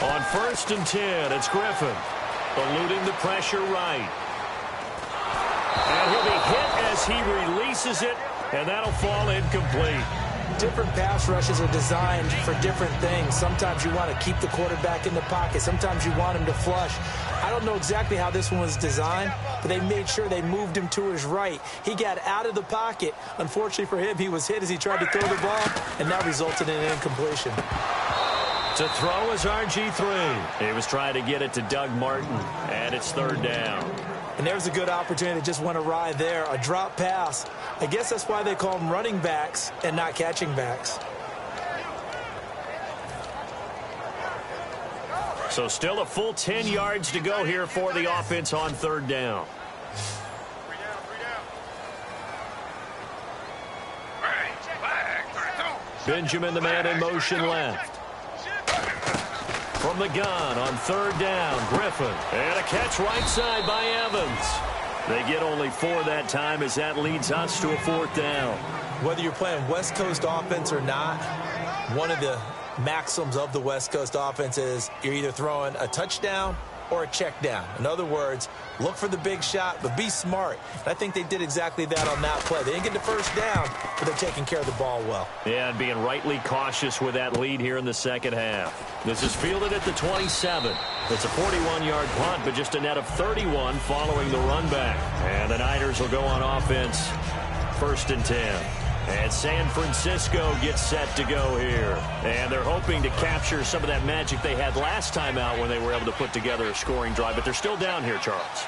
On 1st and 10, it's Griffin. Eluding the pressure right. And he'll be hit as he releases it, and that'll fall incomplete. Different pass rushes are designed for different things. Sometimes you want to keep the quarterback in the pocket. Sometimes you want him to flush. I don't know exactly how this one was designed, but they made sure they moved him to his right. He got out of the pocket. Unfortunately for him, he was hit as he tried to throw the ball, and that resulted in an incompletion. To throw is RG3. He was trying to get it to Doug Martin, and it's 3rd down. And there's a good opportunity that just went awry there. A drop pass. I guess that's why they call them running backs and not catching backs. So still a full 10 yards to go here for the offense on 3rd down. Benjamin, the man in motion left. From the gun on 3rd down, Griffin. And a catch right side by Evans. They get only 4 that time as that leads us to a 4th down. Whether you're playing West Coast offense or not, one of the maxims of the West Coast offense is you're either throwing a touchdown or a check down. In other words, look for the big shot, but be smart. And I think they did exactly that on that play. They didn't get the first down, but they're taking care of the ball well. Yeah, and being rightly cautious with that lead here in the second half. This is fielded at the 27. It's a 41-yard punt, but just a net of 31 following the run back. And the Niners will go on offense 1st and 10. And San Francisco gets set to go here. And they're hoping to capture some of that magic they had last time out when they were able to put together a scoring drive. But they're still down here, Charles.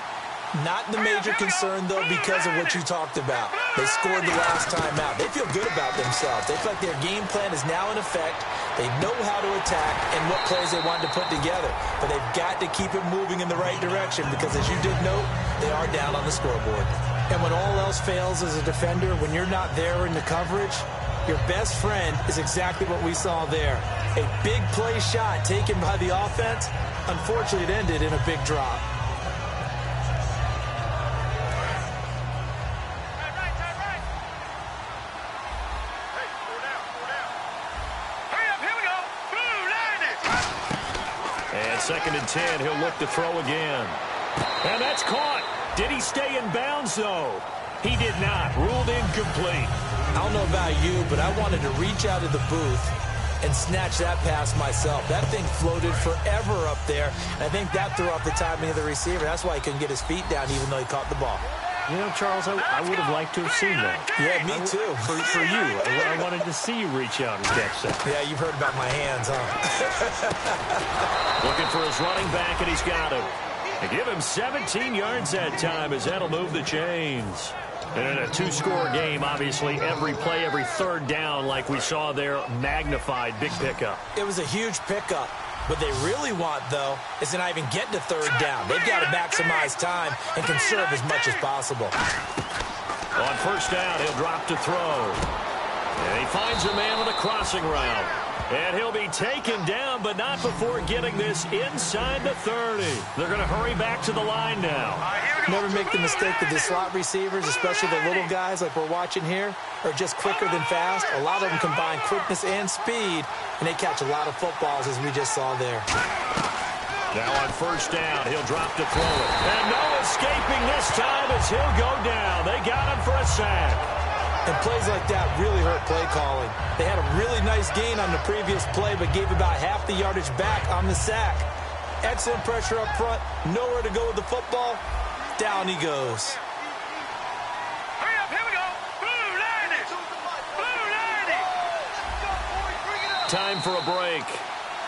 Not the major concern, though, because of what you talked about. They scored the last time out. They feel good about themselves. They feel like their game plan is now in effect. They know how to attack and what plays they want to put together. But they've got to keep it moving in the right direction because, as you did note, they are down on the scoreboard. And when all else fails as a defender, when you're not there in the coverage, your best friend is exactly what we saw there. A big play shot taken by the offense. Unfortunately, it ended in a big drop. And 2nd and 10, he'll look to throw again. And that's caught. Did he stay in bounds, though? He did not. Ruled incomplete. I don't know about you, but I wanted to reach out of the booth and snatch that pass myself. That thing floated forever up there, and I think that threw off the timing of the receiver. That's why he couldn't get his feet down even though he caught the ball. You know, Charles, I would have liked to have seen that. Yeah, me too. For you, I wanted to see you reach out and catch that. Yeah, you've heard about my hands, huh? Looking for his running back, and he's got him. And give him 17 yards that time, as that'll move the chains. And in a two-score game, obviously, every play, every third down, like we saw there, magnified, big pickup. It was a huge pickup. What they really want, though, is to not even get to third down. They've got to maximize time and conserve as much as possible. On first down, he'll drop to throw. And he finds a man on the crossing route. And he'll be taken down, but not before getting this inside the 30. They're going to hurry back to the line now. Never make the mistake that the slot receivers, especially the little guys like we're watching here, are just quicker than fast. A lot of them combine quickness and speed, and they catch a lot of footballs, as we just saw there. Now on first down, he'll drop to throw it. And no escaping this time as he'll go down. They got him for a sack. And plays like that really hurt play calling. They had a really nice gain on the previous play, but gave about half the yardage back on the sack. Excellent pressure up front. Nowhere to go with the football. Down he goes. Hurry up, here we go. Blue 90. Blue 90. Time for a break.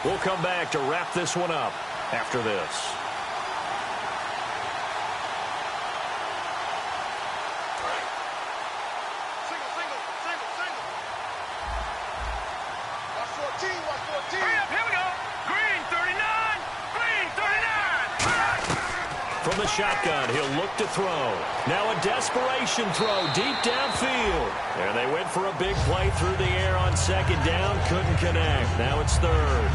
We'll come back to wrap this one up after this. Hurry up, here we go. Green 39. Green 39. From the shotgun, he'll look to throw. Now a desperation throw deep downfield. And they went for a big play through the air on second down. Couldn't connect. Now it's third.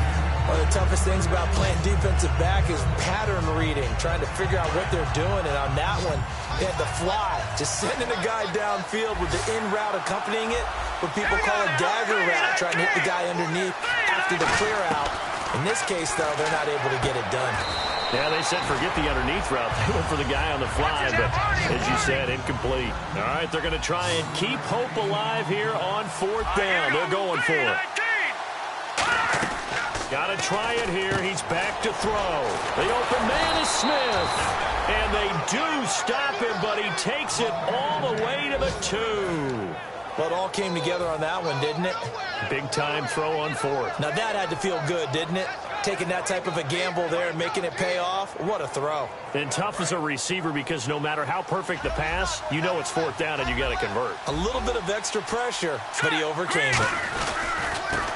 One of the toughest things about playing defensive back is pattern reading, trying to figure out what they're doing. And on that one, they had the fly, just sending a guy downfield with the in route accompanying it, what people call a dagger route, trying to hit the guy underneath after the clear out. In this case, though, they're not able to get it done. Yeah, they said forget the underneath route. They went for the guy on the fly, but as you said, incomplete. All right, they're going to try and keep hope alive here on fourth down. They're going for it. Got to try it here. He's back to throw. The open man is Smith. And they do stop him, but he takes it all the way to the 2. Well, it all came together on that one, didn't it? Big time throw on fourth. Now that had to feel good, didn't it? Taking that type of a gamble there and making it pay off. What a throw. And tough as a receiver because no matter how perfect the pass, you know it's fourth down and you got to convert. A little bit of extra pressure, but he overcame it.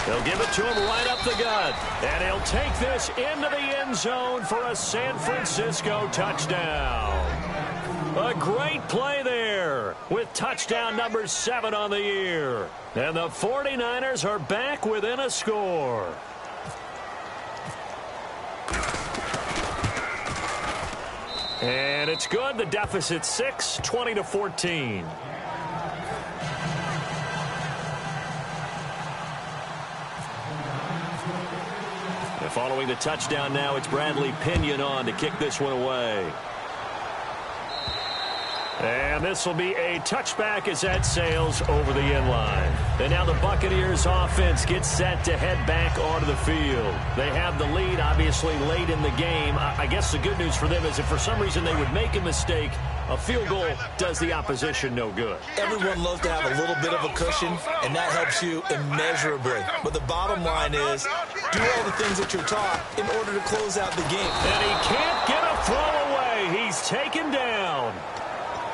They'll give it to him right up the gut. And he'll take this into the end zone for a San Francisco touchdown. A great play there with touchdown number 7 on the year. And the 49ers are back within a score. And it's good. The deficit 6, 20-14. And following the touchdown now, it's Bradley Pinion on to kick this one away. And this will be a touchback as that sails over the end line. And now the Buccaneers offense gets set to head back onto the field. They have the lead, obviously, late in the game. I guess the good news for them is if for some reason they would make a mistake, a field goal does the opposition no good. Everyone loves to have a little bit of a cushion, and that helps you immeasurably. But the bottom line is, do all the things that you're taught in order to close out the game. And he can't get a throw away. He's taken down.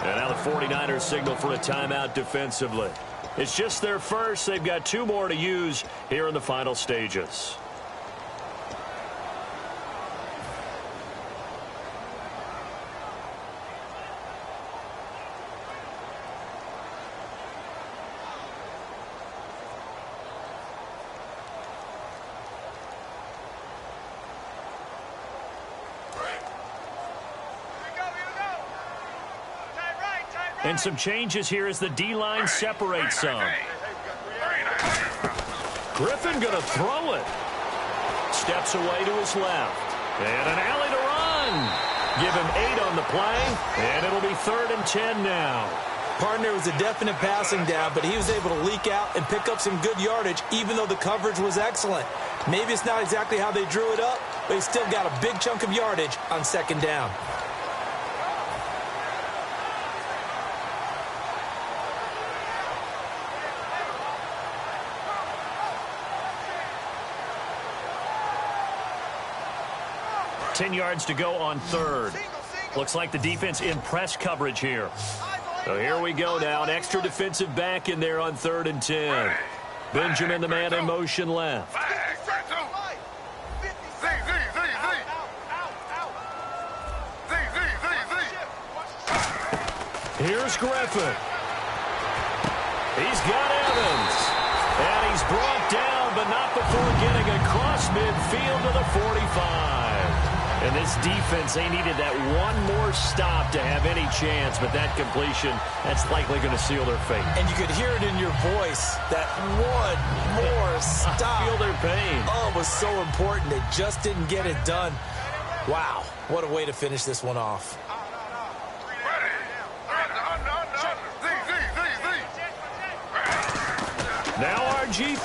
And now the 49ers signal for a timeout defensively. It's just their first. They've got 2 more to use here in the final stages. And some changes here as the D-line separates some. Griffin going to throw it. Steps away to his left. And an alley to run. Give him 8 on the play. And it'll be 3rd and 10 now. Partner was a definite passing down, but he was able to leak out and pick up some good yardage, even though the coverage was excellent. Maybe it's not exactly how they drew it up, but he still got a big chunk of yardage on 2nd down. 10 yards to go on third. Looks like the defense in press coverage here. So here we go now. An extra defensive back in there on 3rd and 10. Benjamin, the man in motion left. Here's Griffin. He's got Evans. And he's brought down, but not before getting across midfield to the 45. And this defense, they needed that one more stop to have any chance, but that completion, that's likely going to seal their fate. And you could hear it in your voice, that one more stop. I feel their pain. Oh, it was so important. They just didn't get it done. Wow, what a way to finish this one off. Now RG3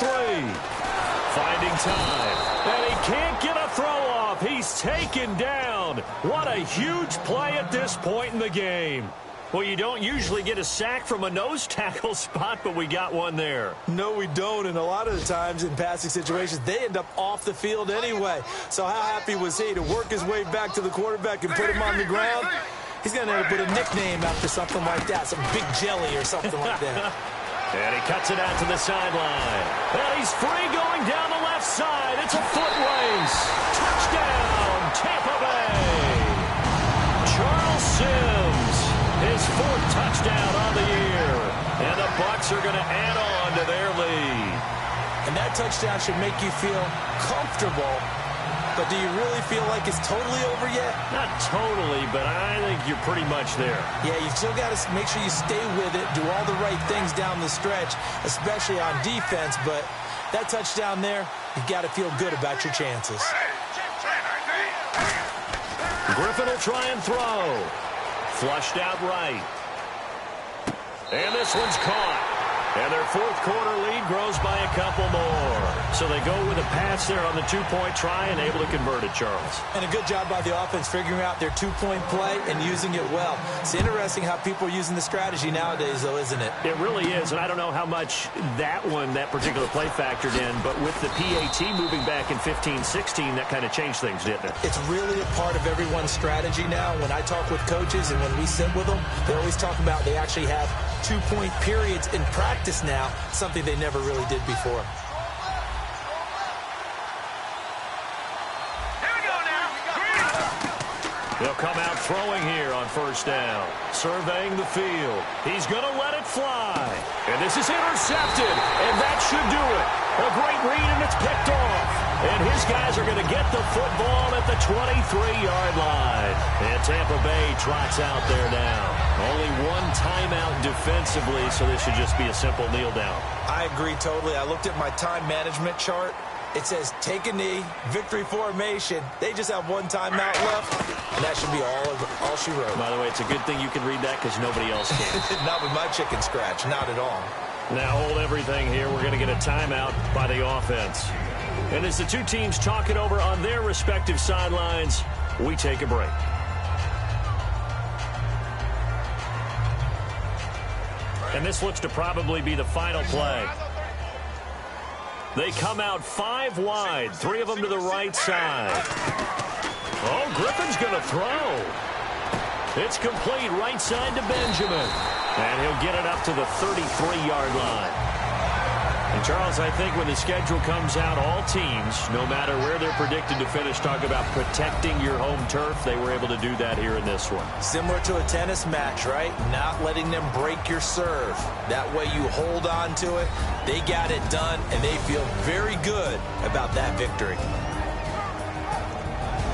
finding time, and he can't get a throw off. He's taken down. What a huge play at this point in the game. Well, you don't usually get a sack from a nose tackle spot, but we got one there. No, we don't, and a lot of the times in passing situations, they end up off the field anyway. So how happy was he to work his way back to the quarterback and put him on the ground? He's going to end up with a nickname after something like that, some Big Jelly or something like that. And he cuts it out to the sideline. And he's free going down the left side. It's a foot race. Touchdown, Tampa Bay. Charles Sims, his 4th touchdown on the year. And the Bucs are going to add on to their lead. And that touchdown should make you feel comfortable. But do you really feel like it's totally over yet? Not totally, but I think you're pretty much there. Yeah, you've still got to make sure you stay with it, do all the right things down the stretch, especially on defense. But that touchdown there, you've got to feel good about your chances. Griffin will try and throw. Flushed out right. And this one's caught. And their 4th quarter lead grows by a couple more. So they go with a pass there on the 2-point try and able to convert it, Charles. And a good job by the offense figuring out their 2-point play and using it well. It's interesting how people are using the strategy nowadays, though, isn't it? It really is, and I don't know how much that particular play factored in, but with the PAT moving back in 15-16, that kind of changed things, didn't it? It's really a part of everyone's strategy now. When I talk with coaches and when we sit with them, they always talk about they actually have 2-point periods in practice now, something they never really did before. They'll come out throwing here on 1st down. Surveying the field. He's going to let it fly. And this is intercepted. And that should do it. A great read, and it's picked off. And his guys are going to get the football at the 23-yard line. And Tampa Bay trots out there now. Only one timeout defensively, so this should just be a simple kneel down. I agree totally. I looked at my time management chart. It says take a knee, victory formation. They just have one timeout left, and that should be all she wrote. By the way, it's a good thing you can read that because nobody else can. Not with my chicken scratch, not at all. Now hold everything here. We're going to get a timeout by the offense. And as the two teams talk it over on their respective sidelines, we take a break. And this looks to probably be the final play. They come out 5 wide, 3 of them to the right side. Oh, Griffin's going to throw. It's complete right side to Benjamin. And he'll get it up to the 33-yard line. And, Charles, I think when the schedule comes out, all teams, no matter where they're predicted to finish, talk about protecting your home turf. They were able to do that here in this one. Similar to a tennis match, right? Not letting them break your serve. That way you hold on to it. They got it done, and they feel very good about that victory.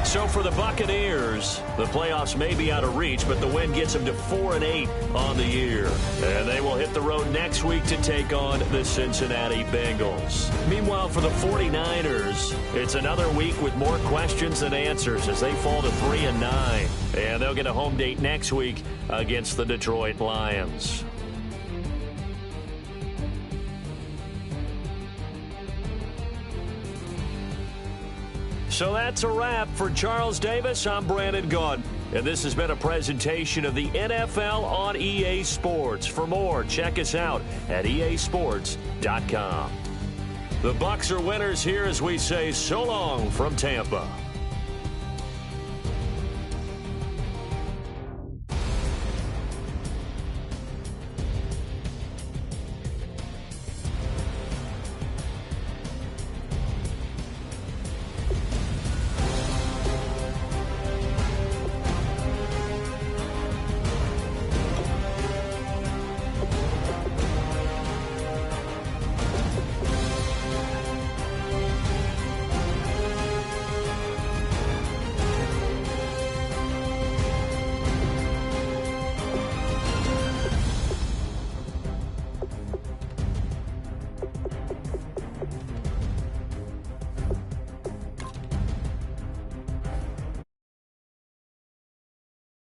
So for the Buccaneers, the playoffs may be out of reach, but the win gets them to 4-8 on the year. And they will hit the road next week to take on the Cincinnati Bengals. Meanwhile, for the 49ers, it's another week with more questions than answers as they fall to 3-9. And they'll get a home date next week against the Detroit Lions. So that's a wrap for Charles Davis. I'm Brandon Gaudin. And this has been a presentation of the NFL on EA Sports. For more, check us out at easports.com. The Bucs are winners here as we say so long from Tampa.